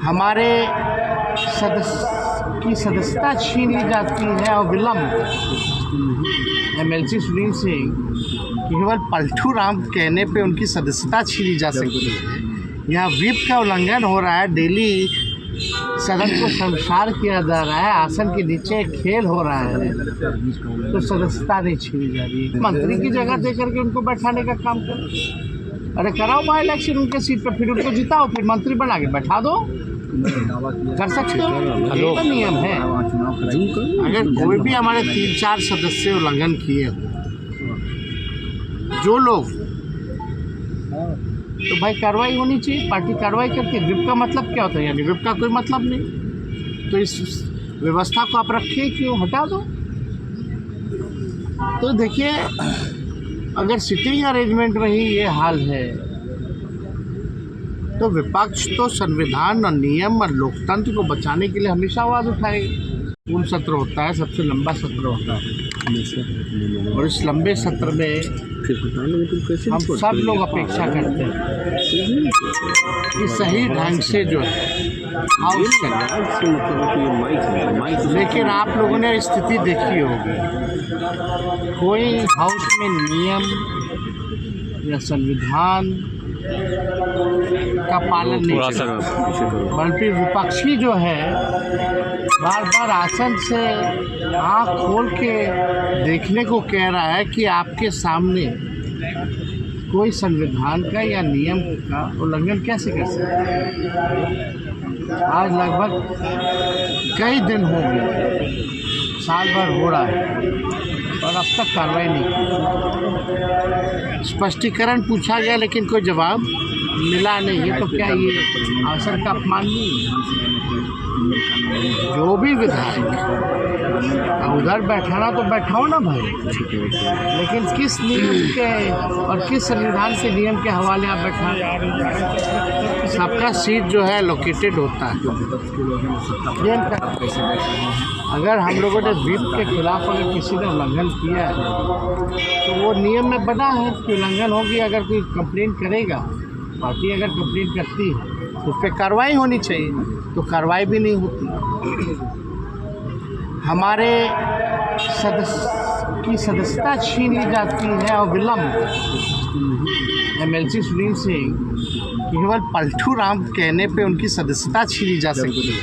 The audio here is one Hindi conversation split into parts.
हमारे सदस्य की सदस्यता छीन ली जाती है और विलम्ब एमएलसी सुनील सिंह केवल पलटू राम कहने पे उनकी सदस्यता छीनी जा सकती है। यहाँ व्हिप का उल्लंघन हो रहा है, डेली सदन को शर्मसार किया जा रहा है, आसन के नीचे खेल हो रहा है, तो सदस्यता नहीं छीनी जा रही है। मंत्री की जगह दे करके उनको बैठाने का काम करो। अरे कराओ बाई इलेक्शन उनके सीट पर, फिर उनको जिताओ, फिर मंत्री बना के बैठा दो, कर सकते हो। ये तो नियम है। अगर कोई भी हमारे 3-4 सदस्य उल्लंघन किए हो जो लोग, तो भाई कार्रवाई होनी चाहिए, पार्टी कार्रवाई करती है। व्हिप का मतलब क्या होता है? यानी व्हिप का कोई मतलब नहीं, तो इस व्यवस्था को आप रखिए, क्यों हटा दो। तो देखिए, अगर सिटिंग अरेंजमेंट में ही ये हाल है तो विपक्ष तो संविधान और नियम और लोकतंत्र को बचाने के लिए हमेशा आवाज़ उठाएगी। पूर्ण सत्र होता है, सबसे लंबा सत्र होता है, और इस लंबे सत्र में हम सब लोग अपेक्षा करते हैं कि सही ढंग से जो है हाउस चले। लेकिन आप लोगों ने स्थिति देखी होगी, कोई हाउस में नियम या संविधान का पालन नहीं कर रहा, बल्कि विपक्षी जो है बार बार आसन से आँख खोल के देखने को कह रहा है कि आपके सामने कोई संविधान का या नियम का उल्लंघन कैसे कर सकता है। आज लगभग कई दिन हो गए, साल भर हो रहा है और अब तक कार्रवाई नहीं की। स्पष्टीकरण पूछा गया लेकिन कोई जवाब मिला नहीं है, तो क्या ये आसन का अपमान नहीं है? जो भी विधायक उधर बैठाना तो बैठाओ ना भाई, लेकिन किस नियम के और किस संविधान के नियम के हवाले आप बैठा? सबका सीट जो है लोकेटेड होता है। अगर हम लोगों ने व्हिप के खिलाफ अगर किसी ने उल्लंघन किया है तो वो नियम में बना है कि उल्लंघन होगी। अगर कोई कंप्लेन करेगा, पार्टी अगर कंप्लेन करती है तो उस पर कार्रवाई होनी चाहिए, तो कार्रवाई भी नहीं होती। हमारे सदस्य की सदस्यता छीन ली जाती है और विलम्ब एमएलसी सुनील सिंह केवल पलटू राम कहने पे उनकी सदस्यता छीनी जा सकती है।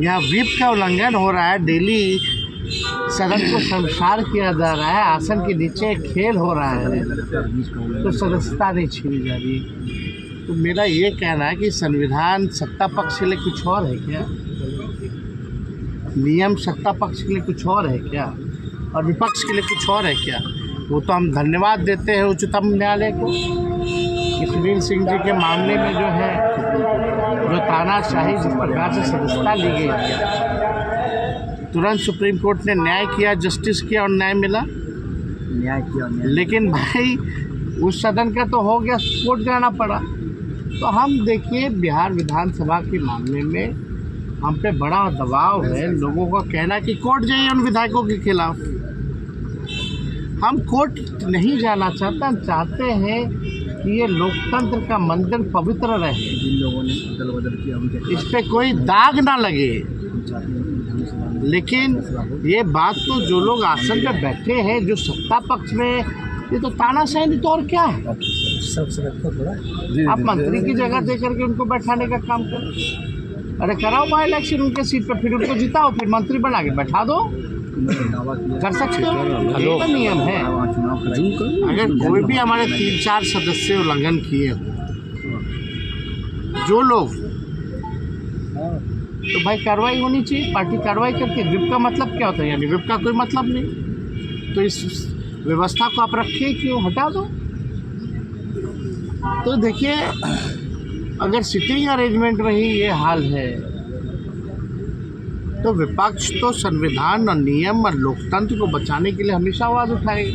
यहाँ व्हिप का उल्लंघन हो रहा है, डेली सदन को शर्मसार किया जा रहा है, आसन के नीचे खेल हो रहा है, तो सदस्यता नहीं छीनी जा रही है। तो मेरा ये कहना है कि संविधान सत्ता पक्ष के लिए कुछ और है क्या, नियम सत्ता पक्ष के लिए कुछ और है क्या, और विपक्ष के लिए कुछ और है क्या? वो तो हम धन्यवाद देते हैं उच्चतम न्यायालय को कि सुनील सिंह जी के मामले में जो है, जो तानाशाही जिस प्रकार से सदस्यता ली गई थी, तुरंत सुप्रीम कोर्ट ने न्याय किया, जस्टिस किया और न्याय मिला, न्याय किया। लेकिन भाई उस सदन का तो हो गया, कोर्ट जाना पड़ा। तो हम देखिए, बिहार विधानसभा के मामले में हम पे बड़ा दबाव है, लोगों का कहना कि कोर्ट जाइए उन विधायकों के खिलाफ। हम कोर्ट नहीं जाना चाहते, हम चाहते हैं कि ये लोकतंत्र का मंदिर पवित्र रहे, जिन लोगों ने दल बदल किया इस पर कोई दाग ना लगे। लेकिन ये बात तो जो लोग आसन पे बैठे हैं, जो सत्ता पक्ष में, ये तो तानाशाही नहीं तो और क्या है। आप मंत्री की जगह दे करके उनको बैठाने का काम करो। अरे कराओ बाई इलेक्शन उनके सीट पर, फिर उनको जिताओ, फिर मंत्री बना के बैठा दो, कर सकते हो। ये तो नियम है। अगर कोई भी हमारे 3-4 सदस्य उल्लंघन किए हो जो लोग, तो भाई कार्रवाई होनी चाहिए, पार्टी कार्रवाई करती है। व्हिप का मतलब क्या होता है? यानी व्हिप का कोई मतलब नहीं, तो इस व्यवस्था को आप रखिए, क्यों हटा दो। तो देखिए, अगर सिटिंग अरेंजमेंट में ही ये हाल है तो विपक्ष तो संविधान और नियम और लोकतंत्र को बचाने के लिए हमेशा आवाज़ उठाएगी।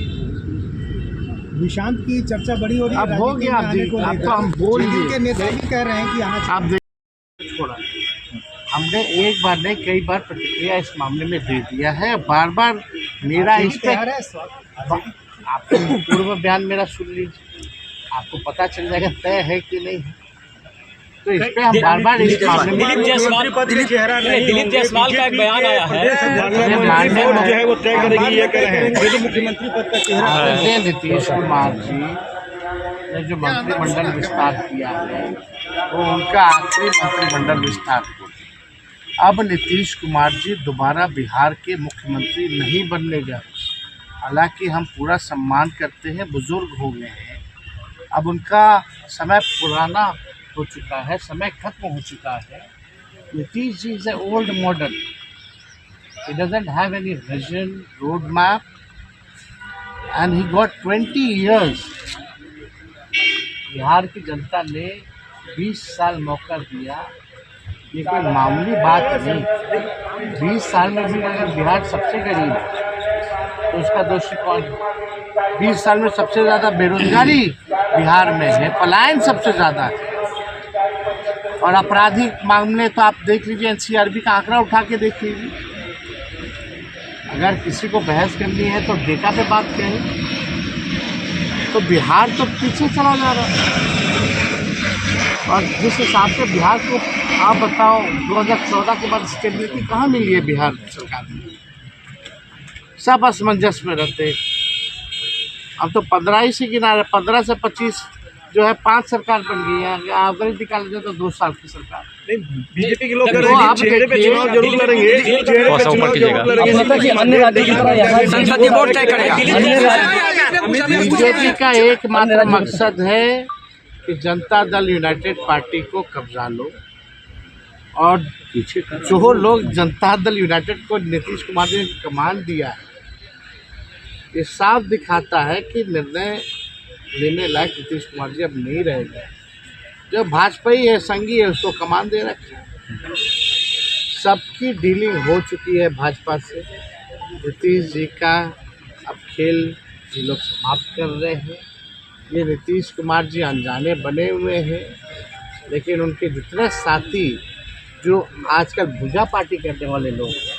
निशांत की चर्चा बड़ी हो रही है, अब हो गया, अब तो हम बोल के नेता भी कह रहे हैं कि आप देखिए, छोड़ा हमने एक बार नहीं कई बार प्रतिक्रिया इस मामले में दे दिया है। बार बार मेरा इस पर, आप पूर्व बयान मेरा सुन लीजिए, आपको पता चल जाएगा तय है कि नहीं है। तो इस पे हम बार बार इस मामले में दिलीप जायसवाल का एक बयान आया है। जो है वो तय करेगी, ये कह रहे हैं ये तो मुख्यमंत्री पद का चेहरा नीतीश कुमार जी ने जो मंत्रिमंडल विस्तार किया है वो उनका आखिरी मंत्रिमंडल विस्तार हुआ। अब नीतीश कुमार जी दोबारा बिहार के मुख्यमंत्री नहीं बनने जा रहे। हालांकि हम पूरा सम्मान करते हैं, बुजुर्ग हो गए हैं, अब उनका समय पुराना हो चुका है, समय खत्म हो चुका है। Nitish ji is a old model, he doesn't have any vision, road map, and he got 20 years. Bihar की जनता ने 20 साल मौका दिया, ये कोई मामूली बात नहीं। 20 साल में भी अगर बिहार सबसे गरीब है तो उसका दोषी कौन है? 20 साल में सबसे ज़्यादा बेरोजगारी बिहार में है, पलायन सबसे ज़्यादा है, और आपराधिक मामले तो आप देख लीजिए, एनसीआरबी का आंकड़ा उठा के देख लीजिए। अगर किसी को बहस करनी है तो डेटा पे बात करें। तो बिहार तो पीछे चला जा रहा है, और जिस हिसाब से बिहार को आप बताओ 2014 के बाद स्टेबिलिटी कहाँ मिली है बिहार सरकार में? सब असमंजस में रहते। अब तो 15 ही से किनारे, 15 से 25 जो है 5 सरकार बन गई है। आप अगर निकाल दें तो 2 साल की सरकार। बीजेपी के लोग कह रहे हैं चेहरे पे चुनाव जरूर लड़ेंगे, चेहरे पे चुनाव जरूर लड़ेंगे। अन्य राज्यों की तरह यहाँ संसदीय बोर्ड तय करेगा। बीजेपी का एकमात्र मकसद है कि जनता दल यूनाइटेड पार्टी को कब्जा लो, और जो लोग जनता दल यूनाइटेड को नीतीश कुमार जी ने कमान दिया है, ये साफ दिखाता है कि निर्णय लेने लायक नीतीश कुमार जी अब नहीं रहेगा। जो भाजपा ही है, संघी है, उसको कमान दे रखी है। सबकी डीलिंग हो चुकी है भाजपा से। नीतीश जी का अब खेल ये लोग समाप्त कर रहे हैं। ये नीतीश कुमार जी अनजाने बने हुए हैं, लेकिन उनके जितने साथी जो आजकल भुजा पार्टी करने वाले लोग हैं,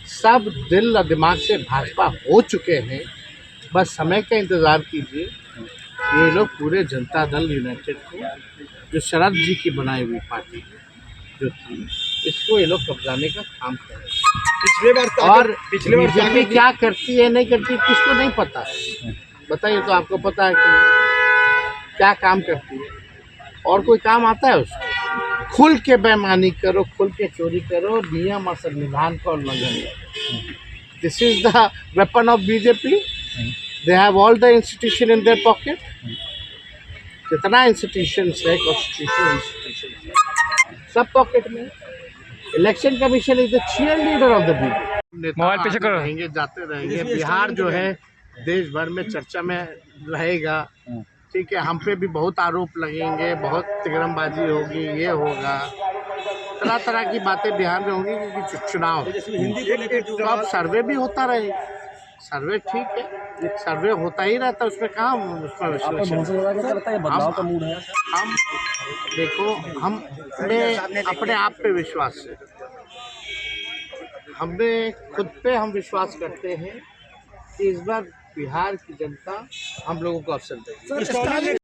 सब दिल और दिमाग से भाजपा हो चुके हैं। बस समय का इंतज़ार कीजिए। ये लोग पूरे जनता दल यूनाइटेड को, जो शरद जी की बनाई हुई पार्टी जो थी, इसको ये लोग कब्जाने का काम कर रहे हैं। और बीजेपी क्या करती है नहीं करती किसको नहीं पता है, बताइए तो आपको पता है कि क्या काम करती है? और कोई काम आता है उसको? खुल के बेईमानी करो, खुल के चोरी करो, नियम और संविधान का उल्लंघन करो। This is the weapon of BJP. They have all the institution in their pocket. जितना इंस्टीट्यूशंस है, कॉन्स्टिट्यूशनल इंस्टीट्यूशन है, सब पॉकेट में। Election commission is the cheerleader of the BJP. Mobile पीछे करो, रहेंगे, जाते रहेंगे। बिहार जो है देश भर में चर्चा में रहेगा। ठीक है, हम पे भी बहुत आरोप लगेंगे, बहुत तिगड़मबाजी होगी, ये होगा, तरह तरह की बातें बिहार में होंगी, क्योंकि चुनाव तो अब सर्वे भी होता रहे। सर्वे ठीक है, एक सर्वे होता ही रहता है, उसमें कहाँ उसमें हम देखो, हम अपने आप पे विश्वास है, हमने खुद पे हम विश्वास करते हैं कि इस बार बिहार की जनता हम लोगों को अवसर देगी।